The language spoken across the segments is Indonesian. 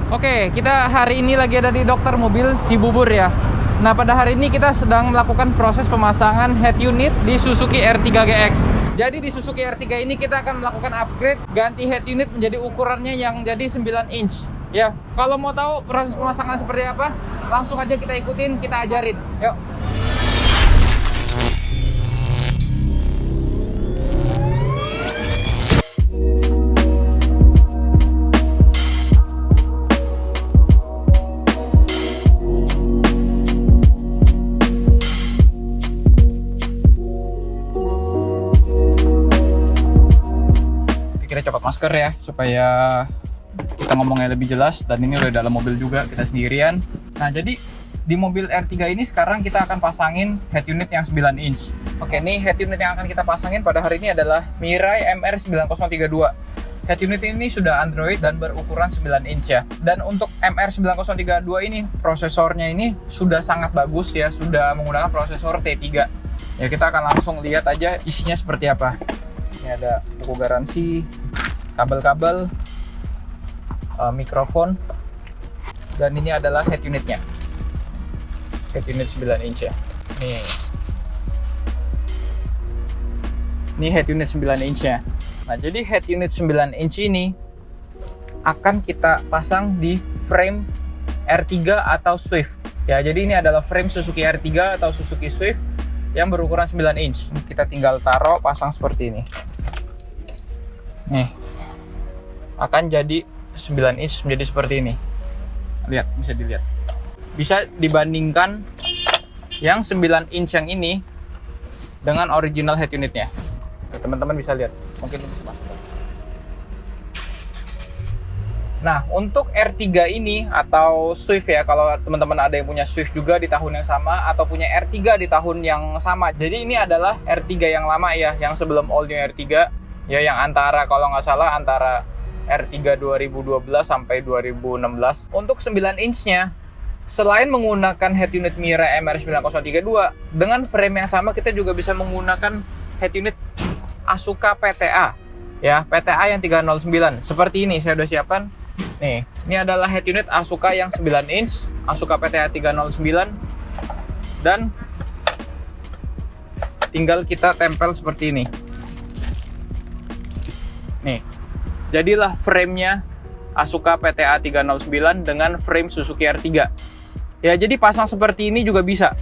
Oke, kita hari ini lagi ada di Dokter Mobil Cibubur ya. Nah, pada hari ini kita sedang melakukan proses pemasangan head unit di Suzuki R3 GX. Jadi di Suzuki R3 ini kita akan melakukan upgrade, ganti head unit menjadi ukurannya yang jadi 9 inch. Ya, kalau mau tahu proses pemasangan seperti apa, langsung aja kita ikutin, kita ajarin. Yuk. Kita copot masker ya supaya kita ngomongnya lebih jelas, dan ini udah dalam mobil juga, kita sendirian. Nah, jadi di mobil R3 ini sekarang kita akan pasangin head unit yang 9 inch. Oke, nih head unit yang akan kita pasangin pada hari ini adalah Mirai MR9032. Head unit ini sudah Android dan berukuran 9 inch ya. Dan untuk MR9032 ini prosesornya ini sudah sangat bagus ya, sudah menggunakan prosesor T3. Ya, kita akan langsung lihat aja isinya seperti apa. Ini ada buku garansi, kabel-kabel, mikrofon, dan ini adalah head unitnya. Head unit 9 inch ya. Ini head unit 9 inch ya. Nah, jadi head unit 9 inch ini akan kita pasang di frame R3 atau Swift. Ya, jadi ini adalah frame Suzuki R3 atau Suzuki Swift yang berukuran 9 inch. Ini kita tinggal taruh, pasang seperti ini. Nih, akan jadi 9 inch menjadi seperti ini. Lihat, bisa dilihat. Bisa dibandingkan yang 9 inch yang ini dengan original head unitnya. Teman-teman bisa lihat. Mungkin nah, untuk R3 ini atau Swift ya, kalau teman-teman ada yang punya Swift juga di tahun yang sama atau punya R3 di tahun yang sama. Jadi ini adalah R3 yang lama ya, yang sebelum all new R3 ya, yang antara, kalau nggak salah, antara R3 2012 sampai 2016. Untuk 9 inch-nya, selain menggunakan head unit Mirai MR9032, dengan frame yang sama kita juga bisa menggunakan head unit Asuka PTA. Ya, PTA yang 309. Seperti ini, saya udah siapkan. Nih, ini adalah head unit Asuka yang 9 inch, Asuka PTA 309. Dan tinggal kita tempel seperti ini. Nih, jadilah frame-nya Asuka PTA 309 dengan frame Suzuki R3. Ya, jadi pasang seperti ini juga bisa.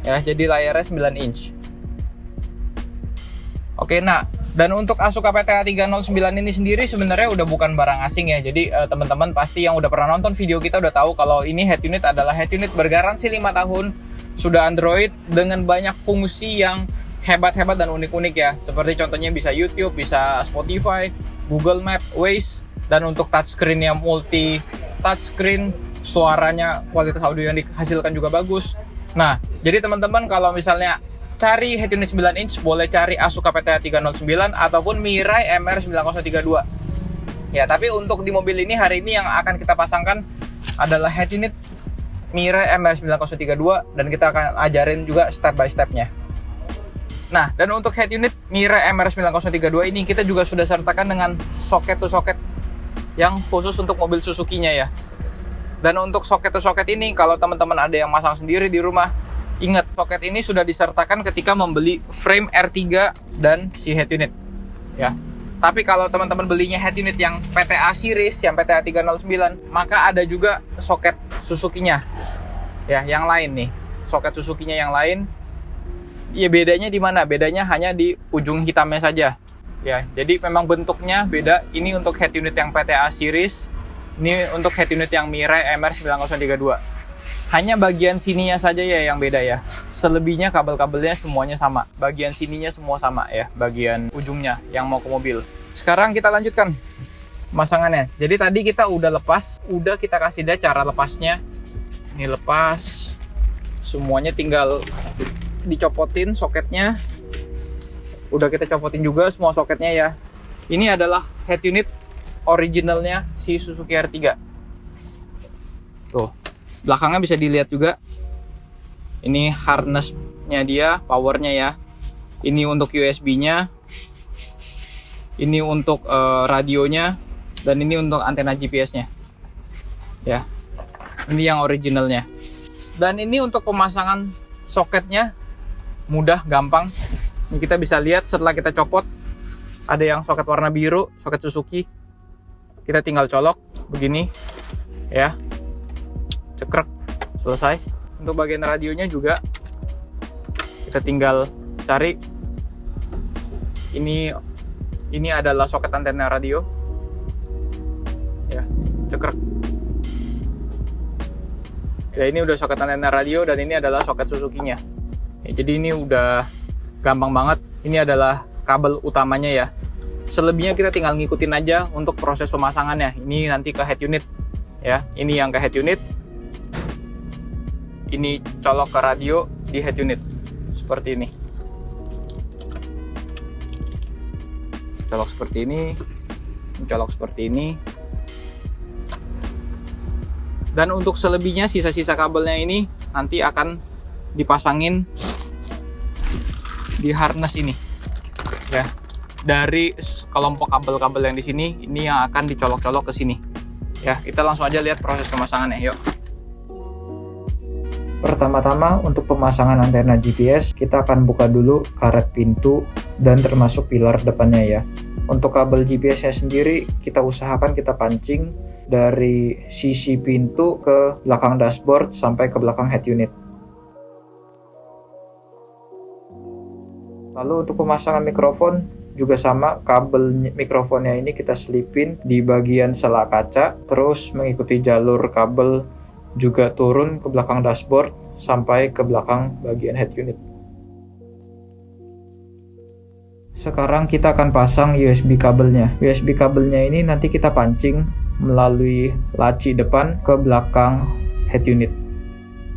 Ya, jadi layarnya 9 inch. Oke, nah, dan untuk Asuka PTA 309 ini sendiri sebenarnya udah bukan barang asing ya. Jadi teman-teman pasti yang udah pernah nonton video kita udah tahu kalau ini head unit adalah head unit bergaransi 5 tahun, sudah Android dengan banyak fungsi yang hebat-hebat dan unik-unik ya. Seperti contohnya bisa YouTube, bisa Spotify, Google Map, Waze, dan untuk touchscreen yang multi touchscreen, suaranya, kualitas audio yang dihasilkan juga bagus. Nah, jadi teman-teman kalau misalnya cari head unit 9 inch, boleh cari Asuka PTA 309 ataupun Mirai MR9032. Ya, tapi untuk di mobil ini hari ini yang akan kita pasangkan adalah head unit Mirai MR9032, dan kita akan ajarin juga step by stepnya. Nah, dan untuk head unit Mirai MR9032 ini kita juga sudah sertakan dengan soket to soket yang khusus untuk mobil Suzuki-nya ya. Dan untuk soket to soket ini, kalau teman-teman ada yang masang sendiri di rumah, ingat, soket ini sudah disertakan ketika membeli frame R3 dan si head unit ya. Tapi kalau teman-teman belinya head unit yang PTA series, yang PTA 309, maka ada juga soket Suzuki-nya ya, yang lain nih. Soket Suzuki-nya yang lain. Ya, bedanya di mana? Bedanya hanya di ujung hitamnya saja. Ya, jadi memang bentuknya beda. Ini untuk head unit yang PTA series, ini untuk head unit yang Mirai MR9032. Hanya bagian sininya saja ya yang beda ya. Selebihnya kabel-kabelnya semuanya sama. Bagian sininya semua sama ya, bagian ujungnya yang mau ke mobil. Sekarang kita lanjutkan pemasangannya. Jadi tadi kita udah lepas, udah kita kasih dia cara lepasnya. Ini lepas. Semuanya tinggal dicopotin soketnya. Udah kita copotin juga semua soketnya ya. Ini adalah head unit originalnya si Suzuki R3. Tuh, belakangnya bisa dilihat juga. Ini harnessnya dia, powernya ya. Ini untuk USB-nya. Ini untuk radionya. Dan ini untuk antena GPS-nya. ya. Ini yang originalnya. Dan ini untuk pemasangan soketnya mudah, gampang. Ini kita bisa lihat setelah kita copot, ada yang soket warna biru, soket Suzuki. Kita tinggal colok begini, ya, cekrek, selesai. Untuk bagian radionya juga kita tinggal cari. Ini adalah soket antena radio, ya, cekrek. Ya, ini udah soket antena radio dan ini adalah soket Suzuki-nya. Ya, jadi ini udah gampang banget. Ini adalah kabel utamanya ya. Selebihnya kita tinggal ngikutin aja untuk proses pemasangannya. Ini nanti ke head unit, ya. Ini yang ke head unit. Ini colok ke radio di head unit seperti ini. Colok seperti ini, colok seperti ini. Dan untuk selebihnya, sisa-sisa kabelnya ini nanti akan dipasangin di harness ini, ya. Dari kelompok kabel-kabel yang di sini, ini yang akan dicolok-colok ke sini. Ya, kita langsung aja lihat proses pemasangannya, yuk. Pertama-tama untuk pemasangan antena GPS, kita akan buka dulu karet pintu dan termasuk pilar depannya ya. Untuk kabel GPS-nya sendiri, kita usahakan kita pancing dari sisi pintu ke belakang dashboard sampai ke belakang head unit. Lalu untuk pemasangan mikrofon juga sama, kabel mikrofonnya ini kita selipin di bagian sela kaca, terus mengikuti jalur kabel juga turun ke belakang dashboard sampai ke belakang bagian head unit. Sekarang kita akan pasang USB kabelnya. USB kabelnya ini nanti kita pancing melalui laci depan ke belakang head unit.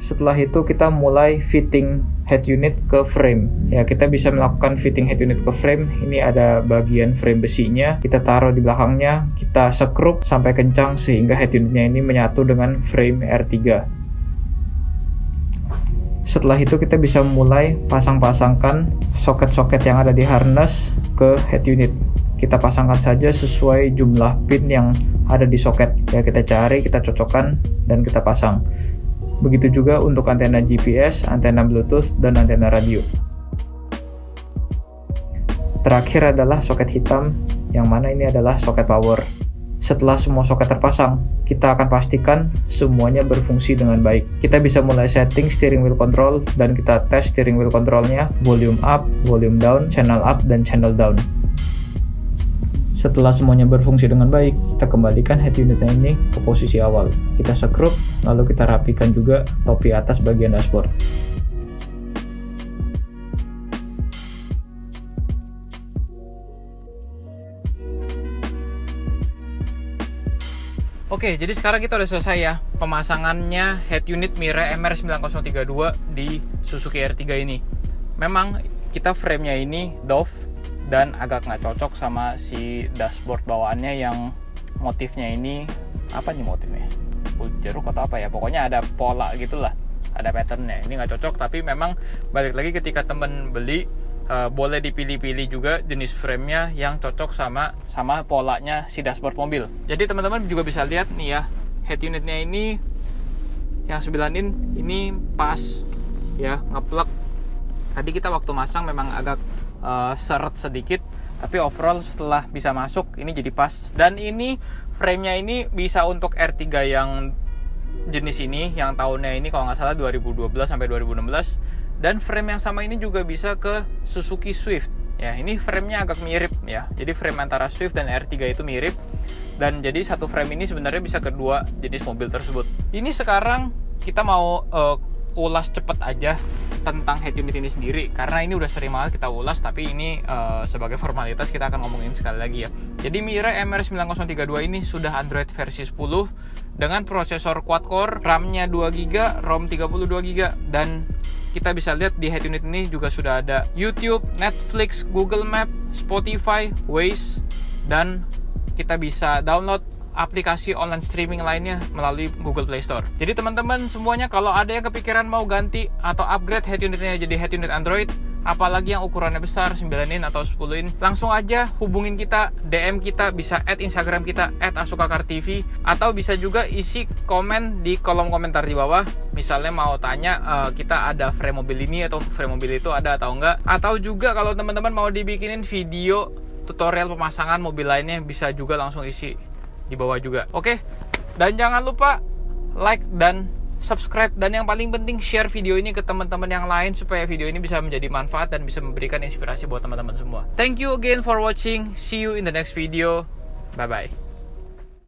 Setelah itu kita mulai fitting head unit ke frame. Ya, kita bisa melakukan fitting head unit ke frame. Ini ada bagian frame besinya, kita taruh di belakangnya, kita sekrup sampai kencang sehingga head unitnya ini menyatu dengan frame R3. Setelah itu kita bisa mulai pasang-pasangkan soket-soket yang ada di harness ke head unit. Kita pasangkan saja sesuai jumlah pin yang ada di soket. Ya, kita cari, kita cocokkan, dan kita pasang. Begitu juga untuk antena GPS, antena Bluetooth, dan antena radio. Terakhir adalah soket hitam, yang mana ini adalah soket power. Setelah semua soket terpasang, kita akan pastikan semuanya berfungsi dengan baik. Kita bisa mulai setting steering wheel control, dan kita tes steering wheel controlnya, volume up, volume down, channel up, dan channel down. Setelah semuanya berfungsi dengan baik, kita kembalikan head unitnya ini ke posisi awal. Kita sekrup, lalu kita rapikan juga topi atas bagian dashboard. Oke, jadi sekarang kita udah selesai ya pemasangannya head unit Mirai MR9032 di Suzuki R3 ini. Memang kita framenya ini Dove dan agak nggak cocok sama si dashboard bawaannya yang motifnya ini, apa nih motifnya? Kulit jeruk atau apa ya? Pokoknya ada pola gitulah, ada patternnya. Ini nggak cocok, tapi memang balik lagi ketika temen beli, boleh dipilih-pilih juga jenis framenya yang cocok sama polanya si dashboard mobil. Jadi teman-teman juga bisa lihat nih ya, head unitnya ini yang 9 in ini pas ya, ngeplek. Tadi kita waktu masang memang agak seret sedikit, tapi overall setelah bisa masuk ini jadi pas. Dan ini framenya ini bisa untuk R3 yang jenis ini, yang tahunnya ini kalau nggak salah 2012 sampai 2016. Dan frame yang sama ini juga bisa ke Suzuki Swift. Ya, ini framenya agak mirip ya. Jadi frame antara Swift dan R3 itu mirip. Dan jadi satu frame ini sebenarnya bisa kedua jenis mobil tersebut. Ini sekarang kita mau ulas cepet aja tentang head unit ini sendiri, karena ini udah sering banget kita ulas, tapi ini sebagai formalitas kita akan ngomongin sekali lagi ya. Jadi Mirai MR9032 ini sudah Android versi 10 dengan prosesor quad-core, RAM-nya 2GB, ROM 32GB, dan kita bisa lihat di head unit ini juga sudah ada YouTube, Netflix, Google Map, Spotify, Waze, dan kita bisa download aplikasi online streaming lainnya melalui Google Play Store. Jadi teman-teman semuanya, kalau ada yang kepikiran mau ganti atau upgrade head unitnya jadi head unit Android, apalagi yang ukurannya besar 9 in atau 10 in, langsung aja hubungin kita, DM kita, bisa add Instagram kita @asukakartv, atau bisa juga isi komen di kolom komentar di bawah. Misalnya mau tanya kita ada frame mobil ini atau frame mobil itu ada atau enggak, atau juga kalau teman-teman mau dibikinin video tutorial pemasangan mobil lainnya, bisa juga langsung isi di bawah juga. Oke, dan jangan lupa like dan subscribe, dan yang paling penting share video ini ke teman-teman yang lain supaya video ini bisa menjadi manfaat dan bisa memberikan inspirasi buat teman-teman semua. Thank you again for watching. See you in the next video. Bye bye.